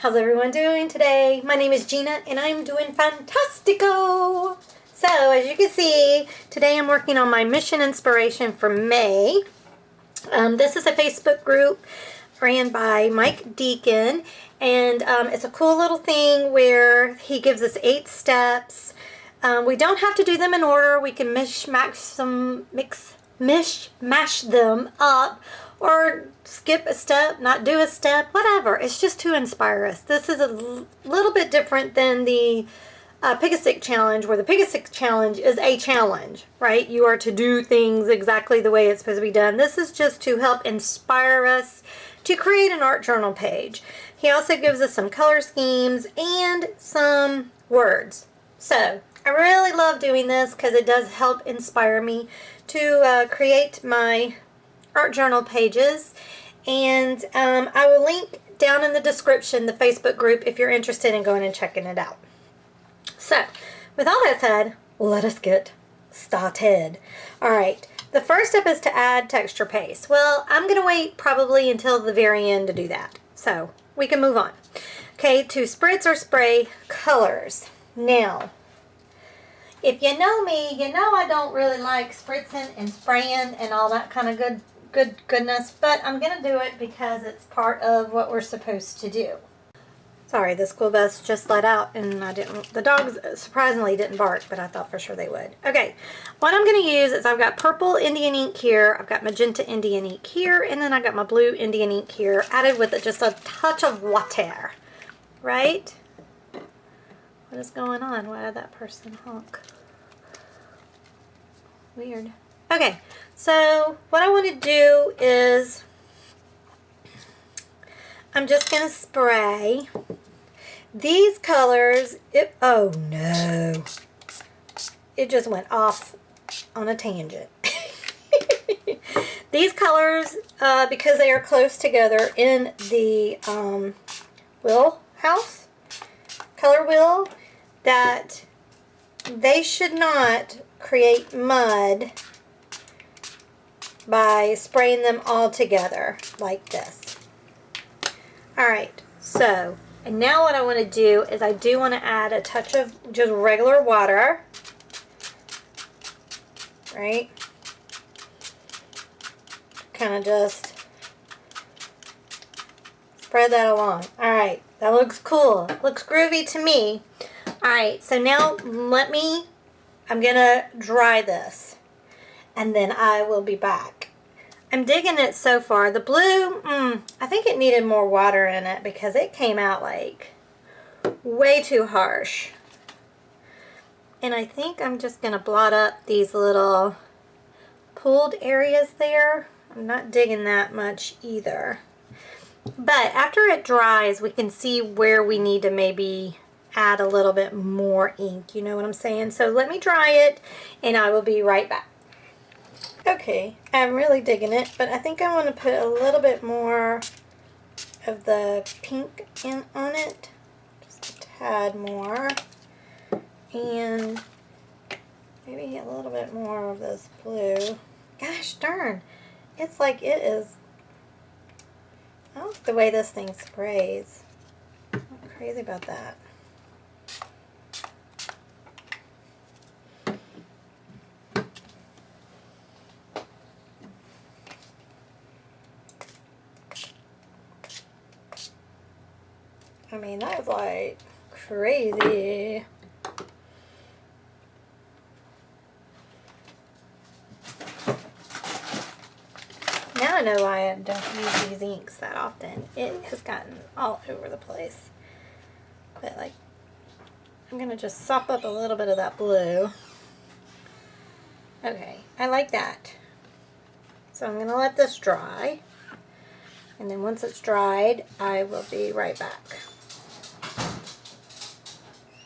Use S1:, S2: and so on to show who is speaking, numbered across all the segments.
S1: How's everyone doing today? My name is Gina and I'm doing fantastico. So as you can see, today I'm working on my mission inspiration for May. This is a Facebook group ran by Mike Deacon, and it's a cool little thing where he gives us 8 steps. We don't have to do them in order. We can mishmash them up, or skip a step, not do a step, whatever. It's just to inspire us. This is a little bit different than the Pick-a-Stick challenge, where the Pick-a-Stick challenge is a challenge, right? You are to do things exactly the way it's supposed to be done. This is just to help inspire us to create an art journal page. He also gives us some color schemes and some words. So I really love doing this because it does help inspire me to create my art journal pages. And I will link down in the description the Facebook group if you're interested in going and checking it out. So with all that said, let us get started. Alright, the first step is to add texture paste. Well, I'm going to wait probably until the very end to do that, so we can move on. Okay, to spritz or spray colors. Now, if you know me, you know I don't really like spritzing and spraying and all that kind of goodness, but I'm going to do it because it's part of what we're supposed to do. Sorry, the school bus just let out and the dogs surprisingly didn't bark, but I thought for sure they would. Okay, what I'm going to use is I've got purple Indian ink here, I've got magenta Indian ink here, and then I got my blue Indian ink here, added with it just a touch of water, right? What is going on? Why did that person honk? Weird. Okay, so what I want to do is I'm just going to spray these colors. Oh no, it just went off on a tangent. These colors, because they are close together in the color wheel, that they should not create mud by spraying them all together like this. Alright, so, and now what I want to do is I do want to add a touch of just regular water, right? Kind of just spread that along. Alright, that looks cool. Looks groovy to me. Alright, so now I'm going to dry this, and then I will be back. I'm digging it so far. The blue, I think it needed more water in it because it came out like way too harsh. And I think I'm just going to blot up these little pooled areas there. I'm not digging that much either. But after it dries, we can see where we need to maybe add a little bit more ink. You know what I'm saying? So let me dry it and I will be right back. Okay, I'm really digging it, but I think I want to put a little bit more of the pink on it, just a tad more, and maybe a little bit more of this blue. Gosh darn, it's like it is, I don't like the way this thing sprays. I'm not crazy about that. I mean, that was like crazy. Now I know why I don't use these inks that often. It has gotten all over the place. But like, I'm going to just sop up a little bit of that blue. Okay, I like that. So I'm going to let this dry. And then once it's dried, I will be right back.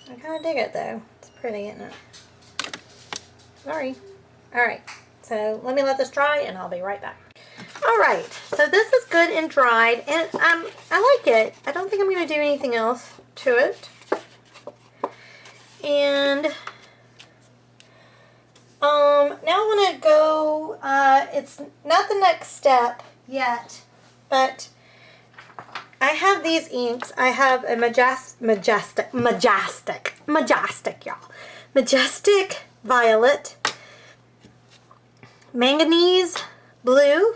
S1: I kind of dig it though. It's pretty, isn't it? Sorry. Alright, so let me let this dry and I'll be right back. Alright, so this is good and dried, and I like it. I don't think I'm going to do anything else to it. And now I want to go, it's not the next step yet, but I have these inks. I have a majestic, y'all. Majestic violet, manganese blue,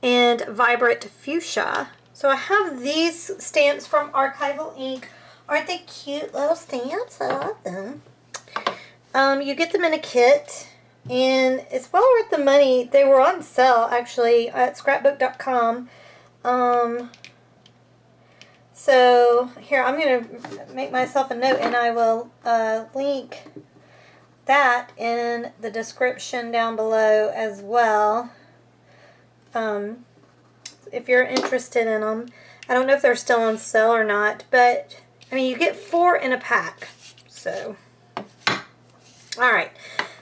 S1: and vibrant fuchsia. So I have these stamps from Archival Ink. Aren't they cute little stamps? I love them. You get them in a kit, and it's well worth the money. They were on sale, actually, at scrapbook.com. So here, I'm going to make myself a note, and I will link that in the description down below as well. If you're interested in them. I don't know if they're still on sale or not, but I mean, you get 4 in a pack. So, alright.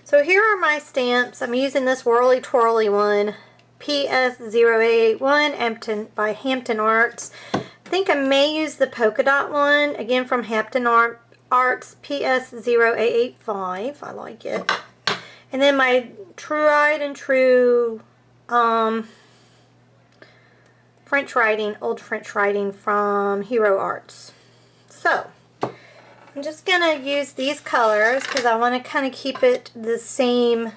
S1: So here are my stamps. I'm using this Whirly Twirly one, PS0881 by Hampton Arts. I think I may use the polka dot one, again from Hampton Arts, PS0885. I like it. And then my tried and true French writing, old French writing from Hero Arts. So, I'm just going to use these colors because I want to kind of keep it the same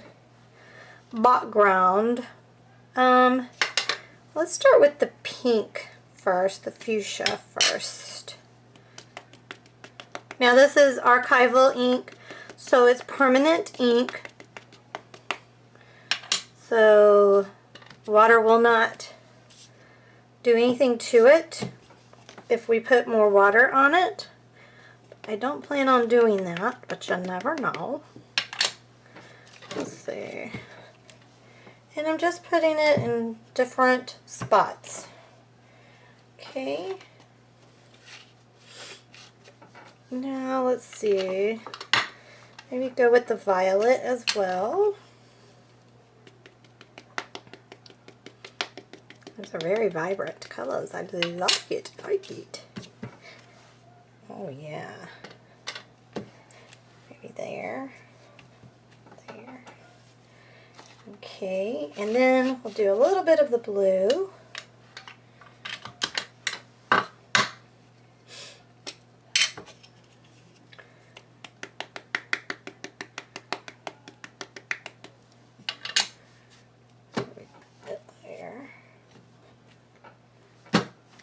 S1: background. Let's start with the pink first, the fuchsia first. Now this is Archival ink, so it's permanent ink. So water will not do anything to it if we put more water on it. I don't plan on doing that, but you never know. Let's see. And I'm just putting it in different spots. Okay. Now let's see. Maybe go with the violet as well. Those are very vibrant colors. I like it. Oh yeah. Maybe there. There. Okay, and then we'll do a little bit of the blue.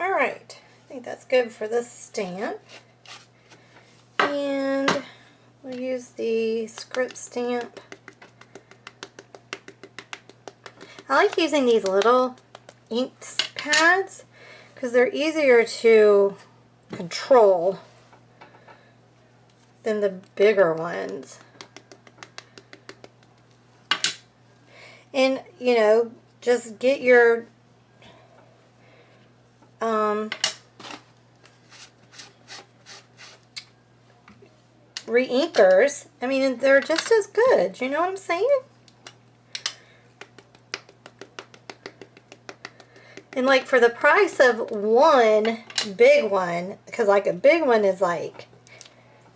S1: Alright, I think that's good for this stamp. And we'll use the script stamp. I like using these little ink pads because they're easier to control than the bigger ones. And, you know, just get your re-inkers. I mean, they're just as good. You know what I'm saying? And like for the price of one big one, because like a big one is like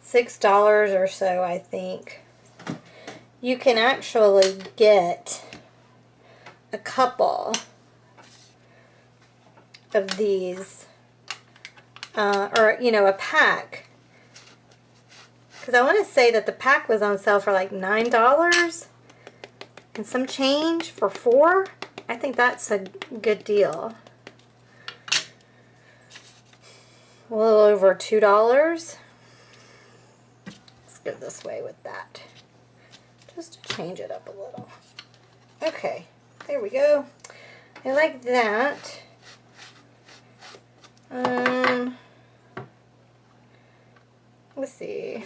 S1: $6 or so, I think, you can actually get a couple of these, or you know, a pack. Because I want to say that the pack was on sale for like $9 and some change for 4. I think that's a good deal. A little over $2. Let's go this way with that. Just to change it up a little. Okay, there we go. I like that. Let's see.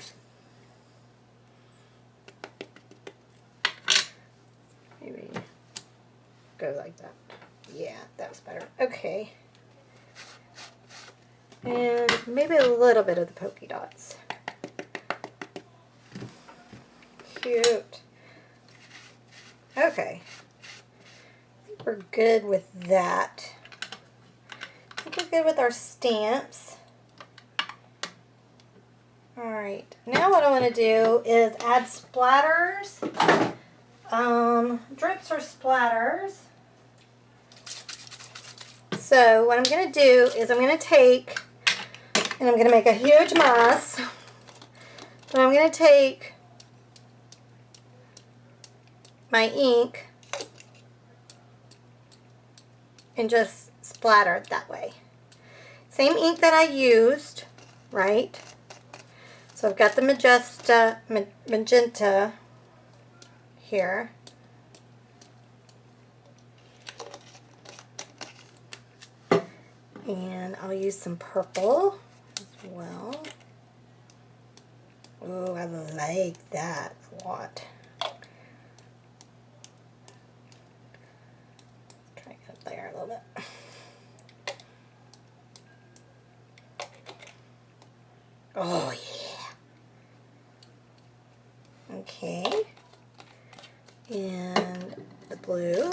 S1: Maybe go like that. Yeah, that was better. Okay. And maybe a little bit of the polka dots. Cute. Okay. I think we're good with that. I think we're good with our stamps. Alright, now what I want to do is add splatters. Drips or splatters. so what I'm going to do is I'm going to take, and I'm going to make a huge mess, but I'm going to take my ink and just splatter it that way. Same ink that I used, right? So I've got the magenta here. And I'll use some purple as well. Oh, I like that a lot. Try to get up there a little bit. Oh, yeah. Okay. And the blue.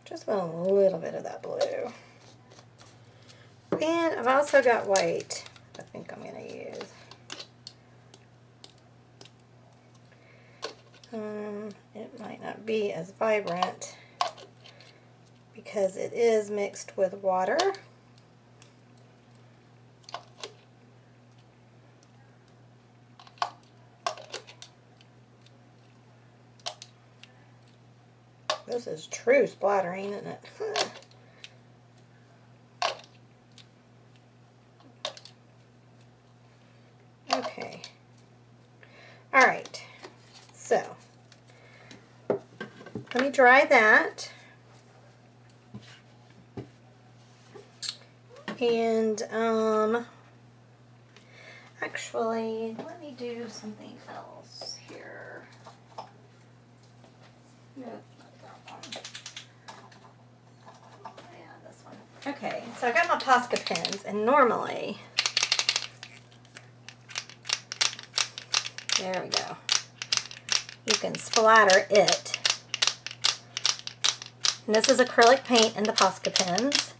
S1: Just want a little bit of that blue. And I've also got white I think I'm going to use. It might not be as vibrant because it is mixed with water. This is true splattering, isn't it? Okay. Alright. So, let me dry that. And, actually, let me do something else here. No. Okay, so I got my Posca pens, and normally, there we go, you can splatter it. And this is acrylic paint in the Posca pens,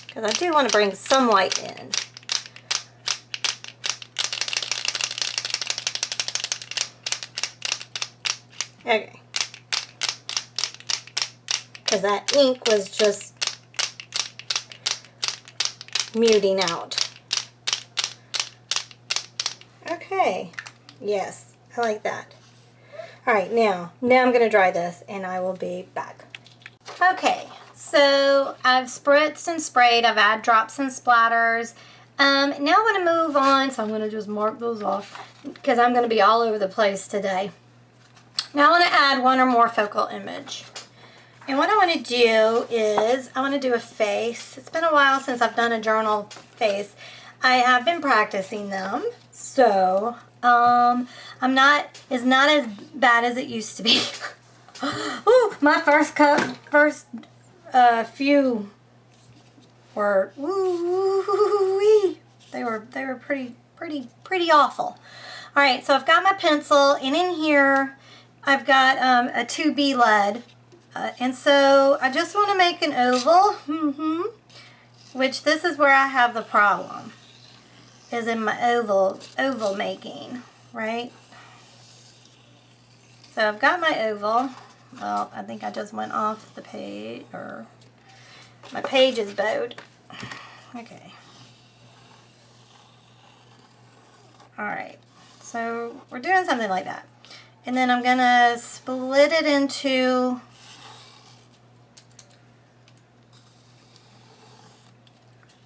S1: because I do want to bring some white in. Okay. Because that ink was just muting out. Okay, yes, I like that. Alright, now I'm going to dry this and I will be back. Okay, so I've spritzed and sprayed, I've added drops and splatters. Now I want to move on, so I'm going to just mark those off because I'm going to be all over the place today. Now I want to add one or more focal image. And what I want to do is, I want to do a face. It's been a while since I've done a journal face. I have been practicing them, so it's not as bad as it used to be. Ooh, my first few were woo-wee. They were pretty awful. All right, so I've got my pencil, and in here I've got a 2B lead. And so I just want to make an oval, which this is where I have the problem, is in my oval making, right? So I've got my oval. Well, I think I just went off the page, or my page is bowed. Okay. Alright, so we're doing something like that. And then I'm going to split it into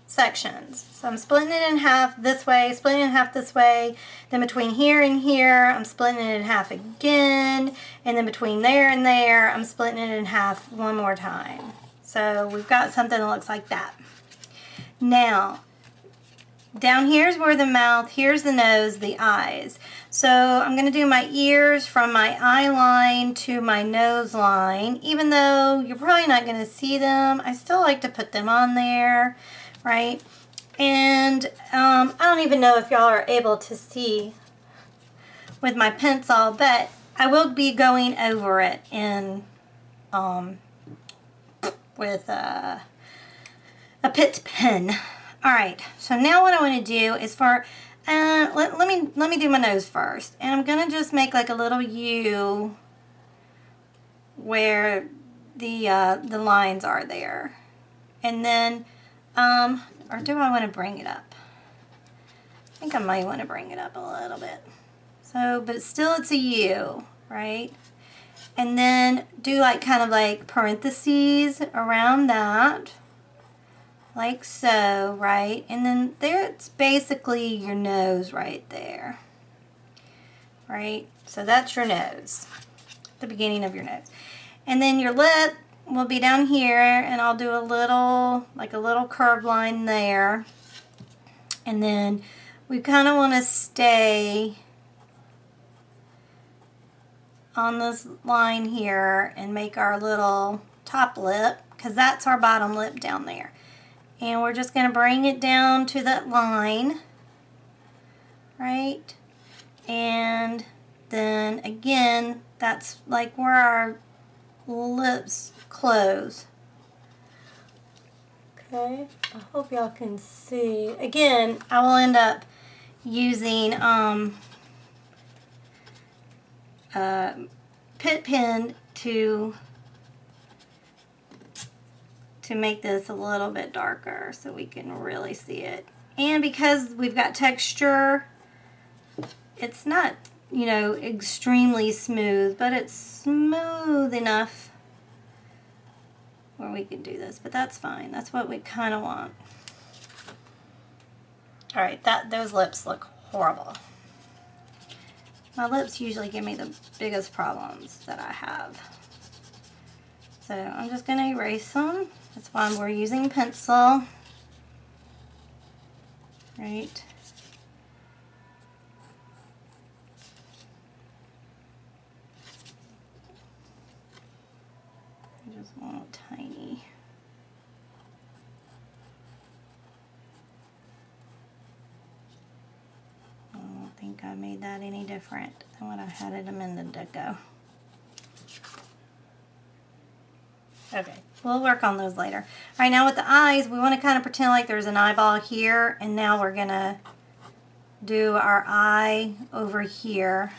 S1: sections. So I'm splitting it in half this way, splitting it in half this way, then between here and here I'm splitting it in half again, and then between there and there I'm splitting it in half one more time. So we've got something that looks like that. Now, down here's where the mouth, here's the nose, the eyes. So I'm going to do my ears from my eye line to my nose line. Even though you're probably not going to see them, I still like to put them on there. Right? And I don't even know if y'all are able to see with my pencil, but I will be going over it in with a PiTT pen. Alright, so now what I want to do is for let me do my nose first. And I'm gonna just make like a little U where the lines are there. And then, or do I want to bring it up? I think I might want to bring it up a little bit. So, but still it's a U, right? And then do like kind of like parentheses around that, like so, right? And then there it's basically your nose right there, right? So that's your nose, the beginning of your nose. And then your lip will be down here, and I'll do a little, like a little curved line there. And then we kind of want to stay on this line here and make our little top lip, because that's our bottom lip down there. And we're just going to bring it down to that line, right? And then again, that's like where our lips close. Okay, I hope y'all can see. Again, I will end up using PiTT pen to make this a little bit darker so we can really see it. And because we've got texture, it's not, you know, extremely smooth, but it's smooth enough where we can do this, but that's fine. That's what we kind of want. All right, those lips look horrible. My lips usually give me the biggest problems that I have. So I'm just going to erase them. That's why we're using pencil. Right. I just want a tiny. I don't think I made that any different than what I had it a minute ago. Okay, we'll work on those later. All right, now with the eyes, we want to kind of pretend like there's an eyeball here, and now we're going to do our eye over here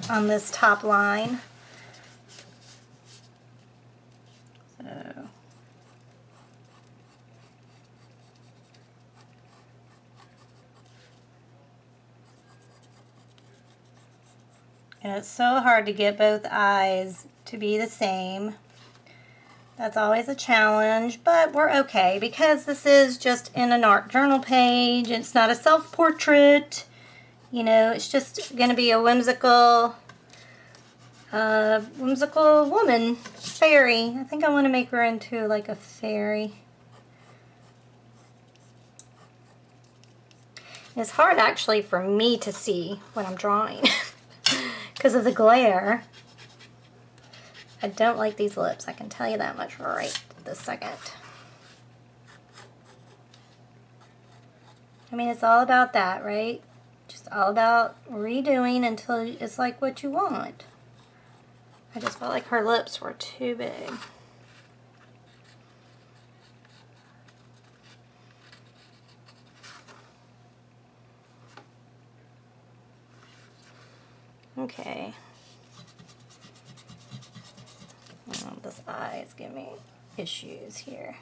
S1: on this top line. So, and it's so hard to get both eyes to be the same. That's always a challenge, but we're okay because this is just in an art journal page. It's not a self-portrait. You know, it's just going to be a whimsical woman, fairy. I think I want to make her into like a fairy. It's hard actually for me to see when I'm drawing because of the glare. I don't like these lips, I can tell you that much right this second. I mean, it's all about that, right? Just all about redoing until it's like what you want. I just felt like her lips were too big. Okay. Oh, this eye is giving me issues here.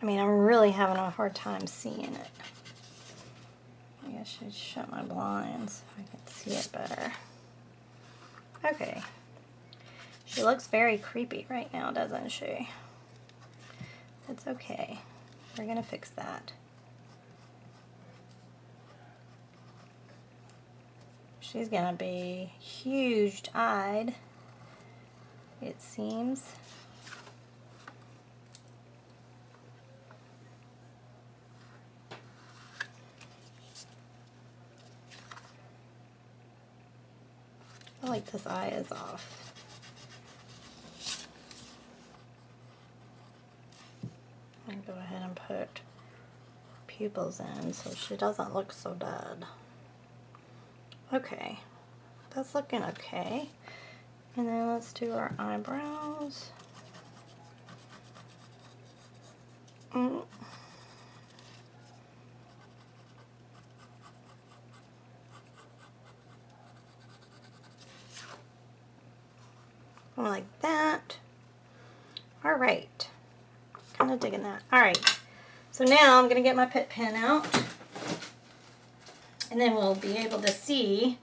S1: I mean, I'm really having a hard time seeing it. Maybe I should shut my blinds so I can see it better. Okay. She looks very creepy right now, doesn't she? It's okay. We're gonna fix that. She's gonna be huge-eyed, it seems. I feel like this eye is off. I'm gonna go ahead and put pupils in so she doesn't look so dead. Okay, that's looking okay. And then let's do our eyebrows. Going like that. All right. Kind of digging that. All right. So now I'm going to get my PiTT pen out. And then we'll be able to see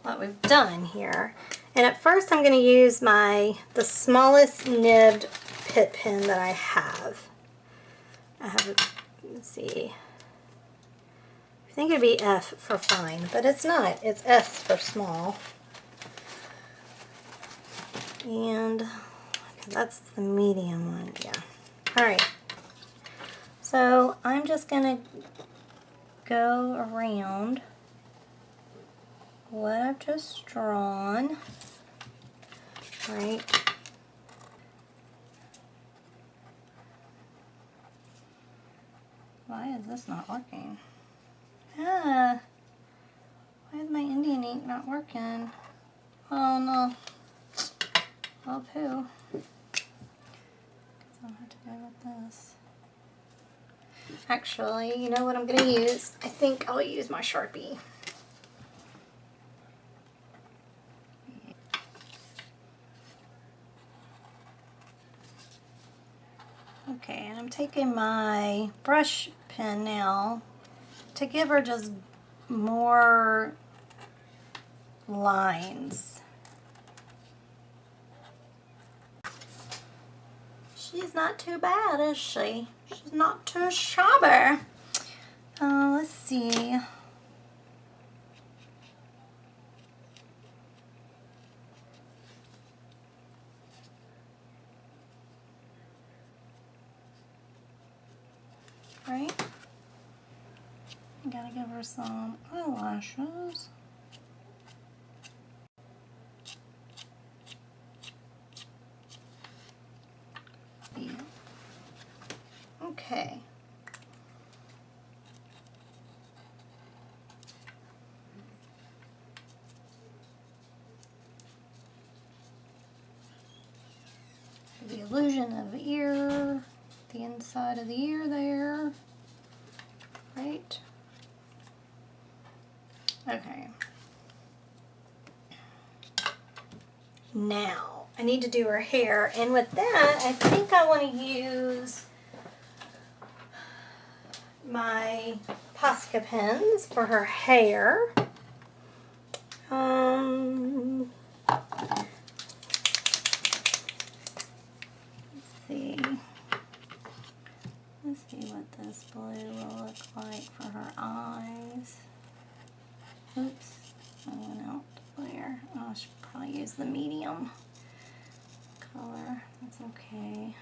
S1: what we've done here. And at first I'm going to use the smallest nibbed PiTT pen that I have. Let's see. I think it'd be F for fine, but it's not. It's S for small. And that's the medium one, yeah. All right. So I'm just gonna go around what I've just drawn, right? Why is this not working? Why is my Indian ink not working? Oh no. Oh poo. I'll have to go with this. Actually, you know what I'm going to use? I think I'll use my Sharpie. Okay, and I'm taking my brush pen now to give her just more lines. She's not too bad, is she? She's not too shabby. Let's see. Right? Gotta give her some eyelashes. Yeah. Okay. The illusion of ear, the inside of the ear there, right? Okay. Now, I need to do her hair, and with that, I think I want to use my Posca pens for her hair. Let's see what this blue will look like for her eyes. Oops, I went out there. Oh, I should probably use the medium color. That's okay.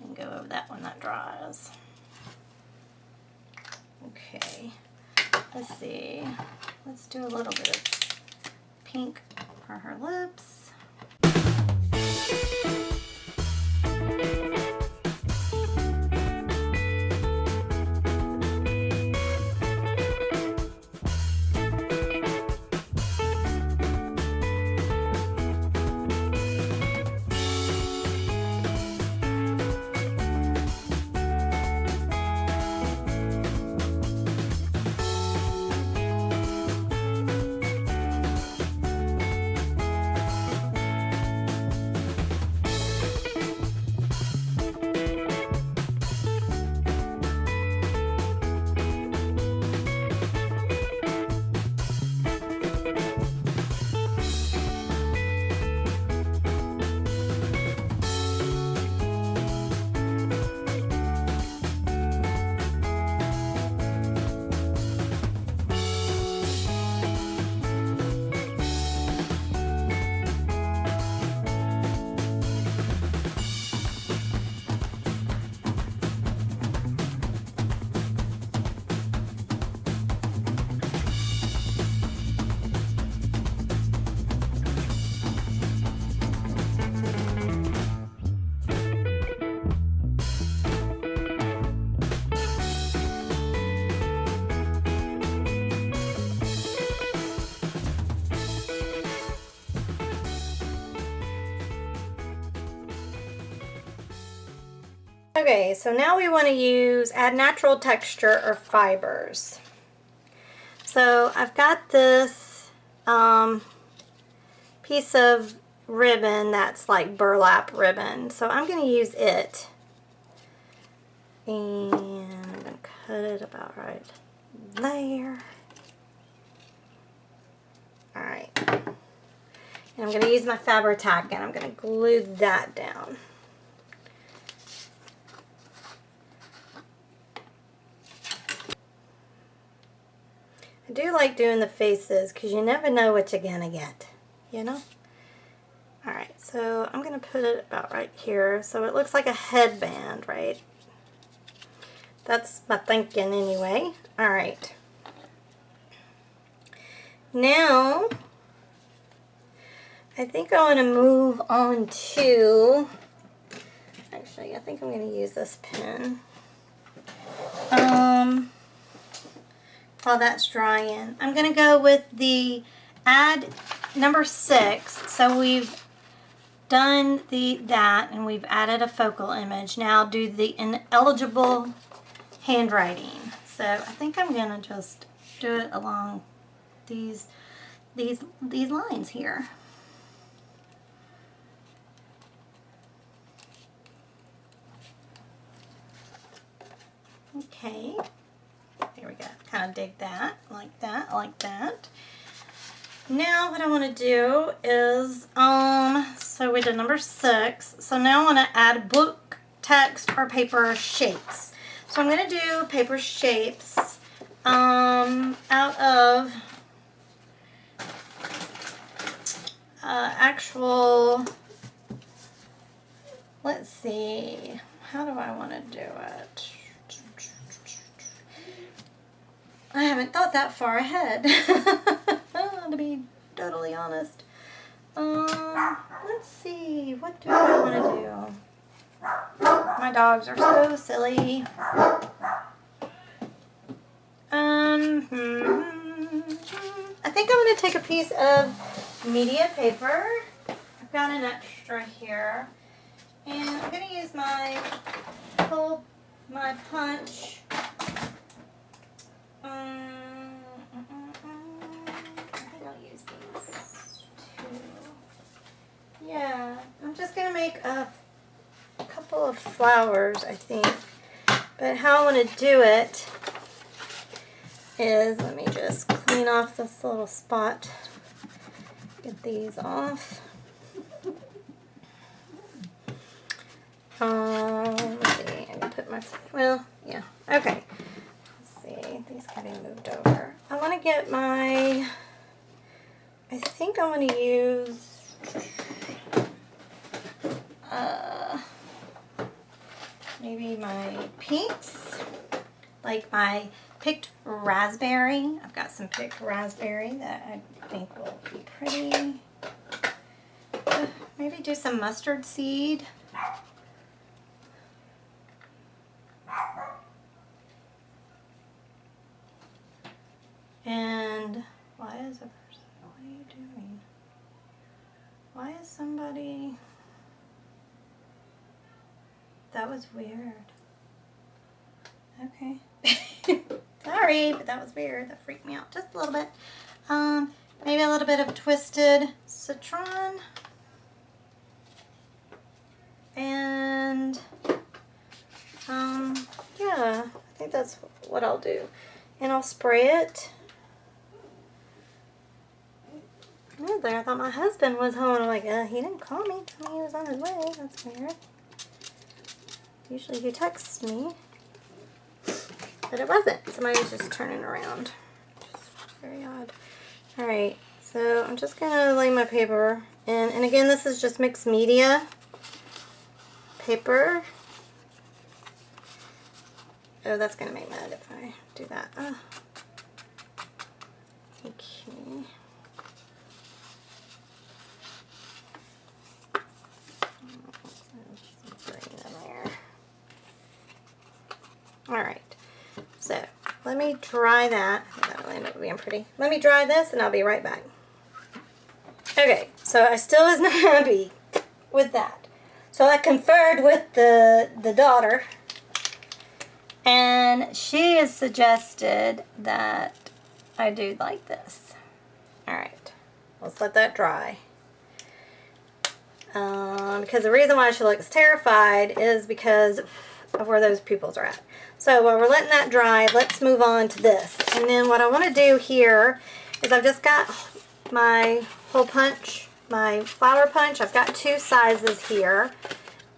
S1: And go over that when that dries. Okay, let's see. Let's do a little bit of pink for her lips. Okay, so now we want to add natural texture or fibers. So I've got this piece of ribbon that's like burlap ribbon. So I'm going to use it. And I'm going to cut it about right there. Alright. And I'm going to use my Fabri-Tac and I'm going to glue that down. I do like doing the faces because you never know what you're going to get, you know? Alright, so I'm going to put it about right here so it looks like a headband, right? That's my thinking anyway. Alright. Now, I think I want to move on to, actually, I think I'm going to use this pen. While that's drying, I'm going to go with the add number 6. So we've done that and we've added a focal image. Now do the ineligible handwriting. So I think I'm going to just do it along these lines here. Okay, there we go. Kind of dig that, like that, like that. Now what I want to do is, so we did number 6. So now I want to add book text or paper shapes. So I'm going to do paper shapes out of actual, let's see, how do I want to do it? I haven't thought that far ahead, to be totally honest. Let's see, what do I want to do? My dogs are so silly. I think I'm going to take a piece of media paper. I've got an extra here. And I'm going to use my punch. I think I'll use these two. Yeah, I'm just going to make a couple of flowers, I think. But how I want to do it is, let me just clean off this little spot. Get these off. Let's see, I'm going to put my, well, yeah, okay. Let's see, these can be moved over. I want to get my, I think I want to use, maybe my pinks, like my picked raspberry. I've got some picked raspberry that I think will be pretty. Maybe do some mustard seed. And why is a person, what are you doing? Why is somebody, that was weird. Okay. Sorry, but that was weird. That freaked me out just a little bit. Maybe a little bit of twisted citron. And, yeah, I think that's what I'll do. And I'll spray it. Oh, there, I thought my husband was home. I'm like, he didn't call me. Tell me he was on his way. That's weird. Usually he texts me. But it wasn't. Somebody was just turning around. Just very odd. Alright, so I'm just going to lay my paper in. And again, this is just mixed media paper. Oh, that's going to make me mad if I do that. Oh. Okay. Alright, so let me dry that. I think that'll end up being pretty. Let me dry this and I'll be right back. Okay, so I still was not happy with that. So I conferred with the daughter, and she has suggested that I do like this. Alright, Let's let that dry. Because the reason why she looks terrified is because of where those pupils are at. So while we're letting that dry, let's move on to this. And then what I want to do here is I've just got my hole punch, my flower punch. I've got 2 sizes here.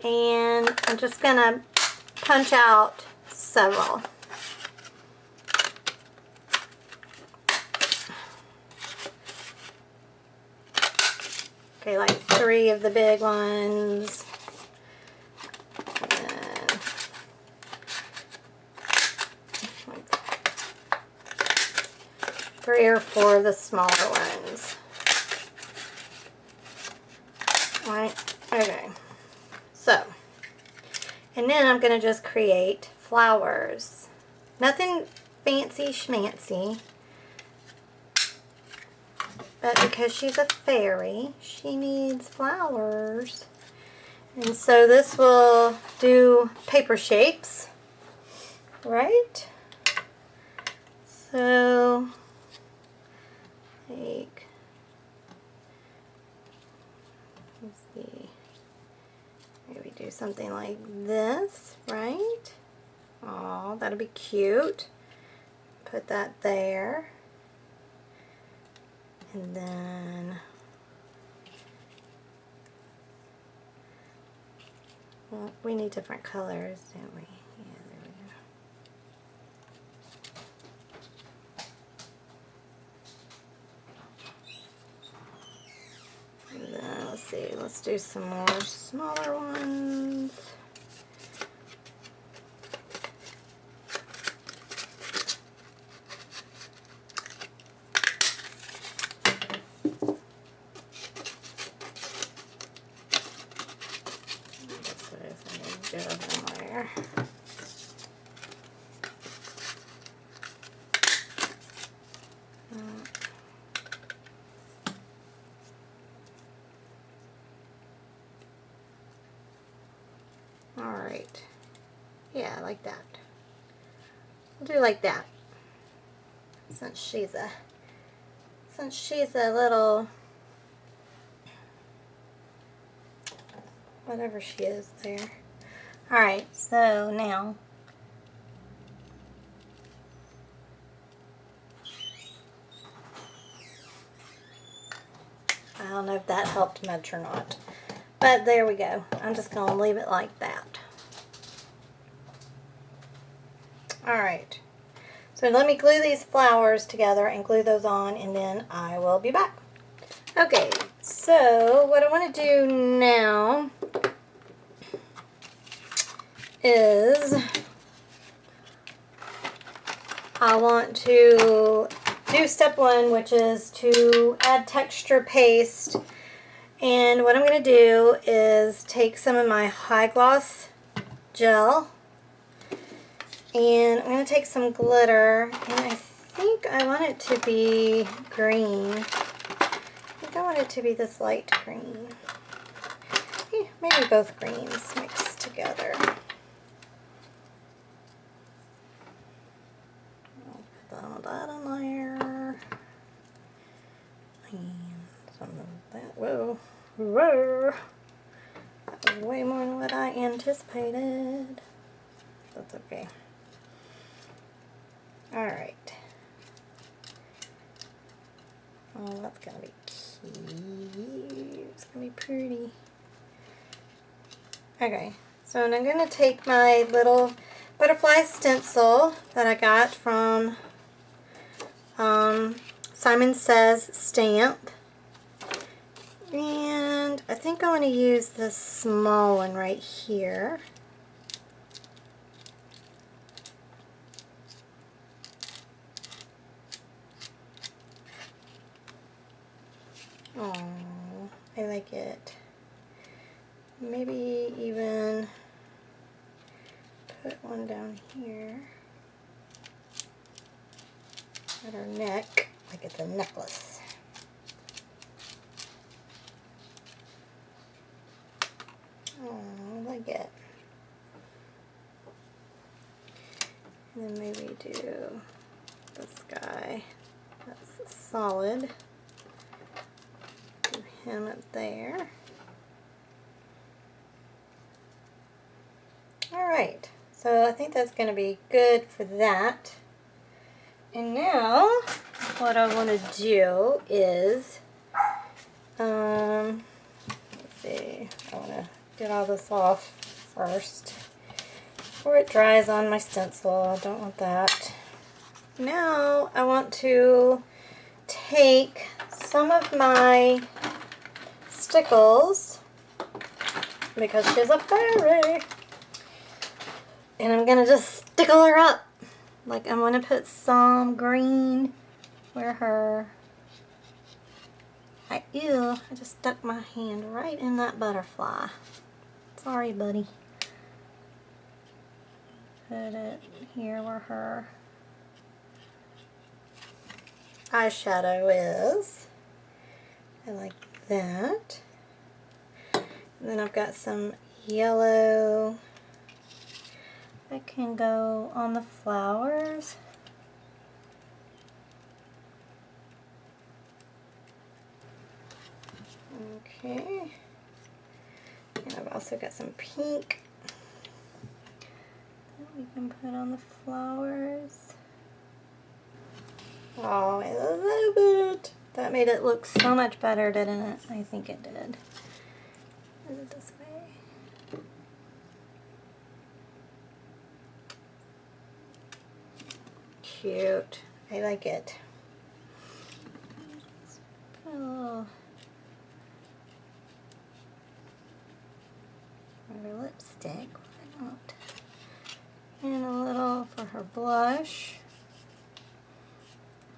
S1: And I'm just going to punch out several. Okay, like 3 of the big ones. And then 3 or 4 of the smaller ones. Right, okay. So, and then I'm going to just create flowers. Nothing fancy schmancy. But because she's a fairy, she needs flowers. And so this will do paper shapes, right? So, take, let's see, maybe do something like this, right? Oh, that'll be cute. Put that there. And then, well, we need different colors, don't we? Yeah, there we go. And then, let's see, let's do some more smaller ones. Alright. Yeah, I like that. We'll do like that. Since she's a little, whatever she is there. Alright, so now I don't know if that helped much or not. But there we go. I'm just going to leave it like that. Alright. So let me glue these flowers together and glue those on, and then I will be back. Okay, so what I want to do now is I want to do step 1, which is to add texture paste. And what I'm going to do is take some of my high gloss gel, and I'm going to take some glitter, and I think I want it to be green. I think I want it to be this light green. Yeah, maybe both greens mixed together. I'll put that on there. And some of that. Whoa. Whoa. That was way more than what I anticipated. That's okay. Alright. Oh, that's gonna be cute. It's gonna be pretty. Okay, so I'm gonna take my little butterfly stencil that I got from Simon Says Stamp. And I think I want to use this small one right here. Oh, I like it. Maybe even put one down here at her neck, like it's a necklace. Oh, I like it. And then maybe do this guy. That's solid. him up there. Alright, so I think that's going to be good for that. And now, what I want to do is, let's see, I want to get all this off first before it dries on my stencil. I don't want that. Now, I want to take some of my stickles, because she's a fairy, and I'm going to just stickle her up. Like, I'm going to put some green where her... I just stuck my hand right in that butterfly. Sorry, buddy. Put it here where her eyeshadow is. I like that. And then I've got some yellow that can go on the flowers. Okay. And I've also got some pink that we can put on the flowers. Oh, I love it. That made it look so much better, didn't it? I think it did. Is it this way? Cute. I like it. Put a little for her lipstick. Why not? And a little for her blush.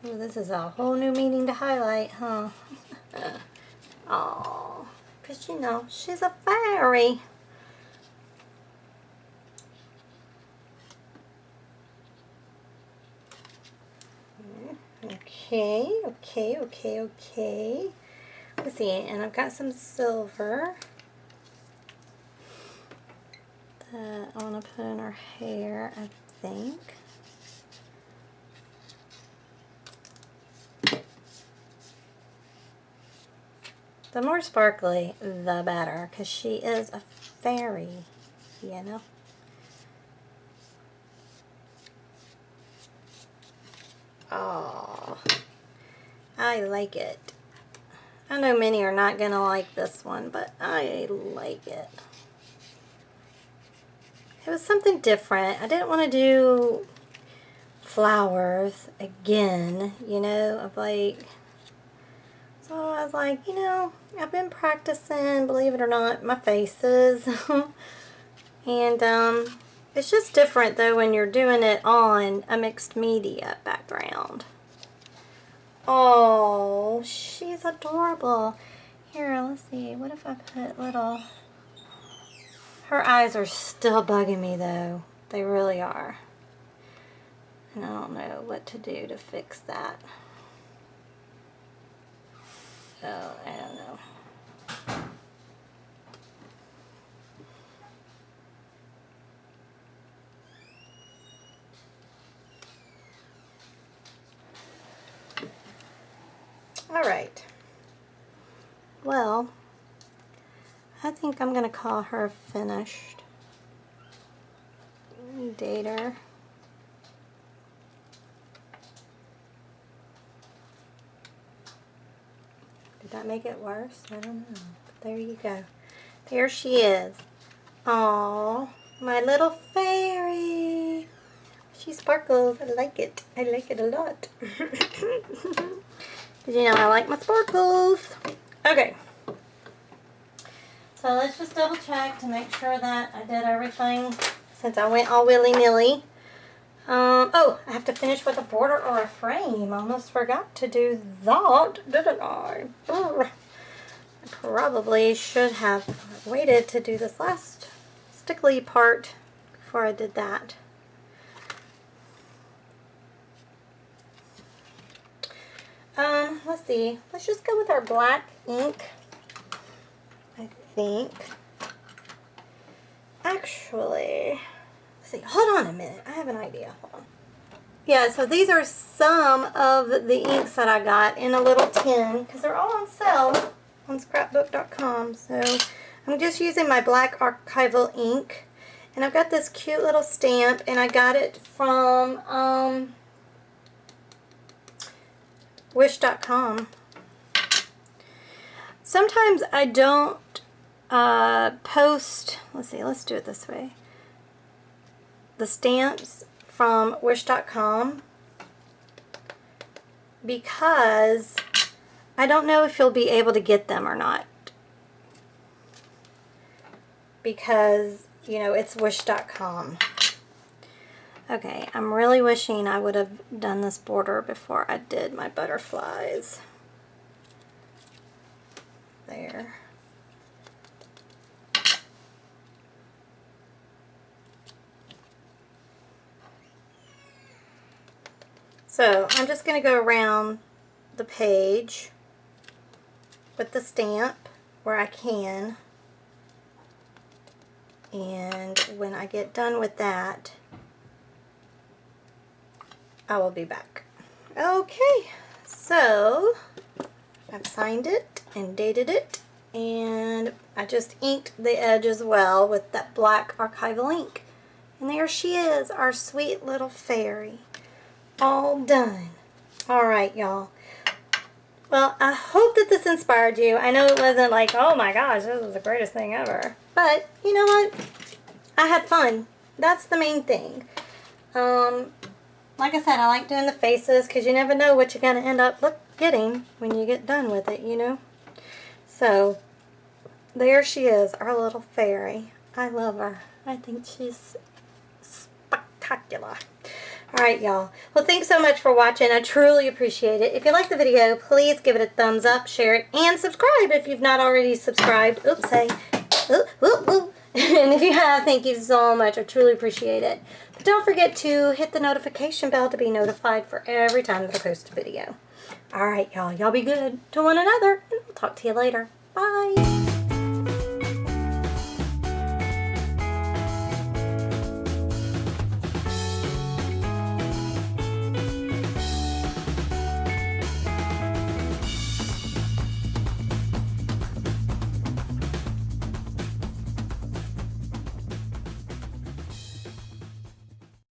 S1: Ooh, this is a whole new meaning to highlight, huh? Oh, because you know, she's a fairy. Okay. Let's see, and I've got some silver that I want to put in her hair, I think. The more sparkly, the better, because she is a fairy, you know? Oh, I like it. I know many are not going to like this one, but I like it. It was something different. I didn't want to do flowers again, you know, of like... So I was like, you know, I've been practicing, believe it or not, my faces. And it's just different though when you're doing it on a mixed media background. Oh, she's adorable. Here, let's see. What if I put little... Her eyes are still bugging me though. They really are. And I don't know what to do to fix that. Oh, I don't know. All right. Well, I think I'm going to call her finished. Date her. Did that make it worse? I don't know. But there you go. There she is. Aww, my little fairy. She sparkles. I like it. I like it a lot. Did you know I like my sparkles? Okay. So let's just double check to make sure that I did everything since I went all willy-nilly. Oh, I have to finish with a border or a frame. I almost forgot to do that, didn't I? I probably should have waited to do this last stickly part before I did that. Let's see. Let's just go with our black ink, I think. Actually, let's see. Hold on a minute. I have an idea. Hold on. Yeah, so these are some of the inks that I got in a little tin because they're all on sale. on scrapbook.com. So I'm just using my black archival ink. And I've got this cute little stamp, and I got it from wish.com. Sometimes I don't post, let's see, let's do it this way, the stamps from wish.com because I don't know if you'll be able to get them or not, because, you know, it's wish.com. Okay, I'm really wishing I would have done this border before I did my butterflies. There. So I'm just going to go around the page with the stamp where I can, and when I get done with that, I will be back. Okay, so I've signed it and dated it, and I just inked the edge as well with that black archival ink. And there she is, our sweet little fairy. All done. Alright, y'all. Well, I hope that this inspired you. I know it wasn't like, oh my gosh, this is the greatest thing ever. But, you know what? I had fun. That's the main thing. Like I said, I like doing the faces because you never know what you're going to end up getting when you get done with it, you know. So, there she is, our little fairy. I love her. I think she's spectacular. Alright, y'all. Well, thanks so much for watching. I truly appreciate it. If you like the video, please give it a thumbs up, share it, and subscribe if you've not already subscribed. Oops, hey. Ooh, ooh, ooh. And if you have, thank you so much. I truly appreciate it. But don't forget to hit the notification bell to be notified for every time that I post a video. Alright, y'all. Y'all be good to one another, and we'll talk to you later. Bye.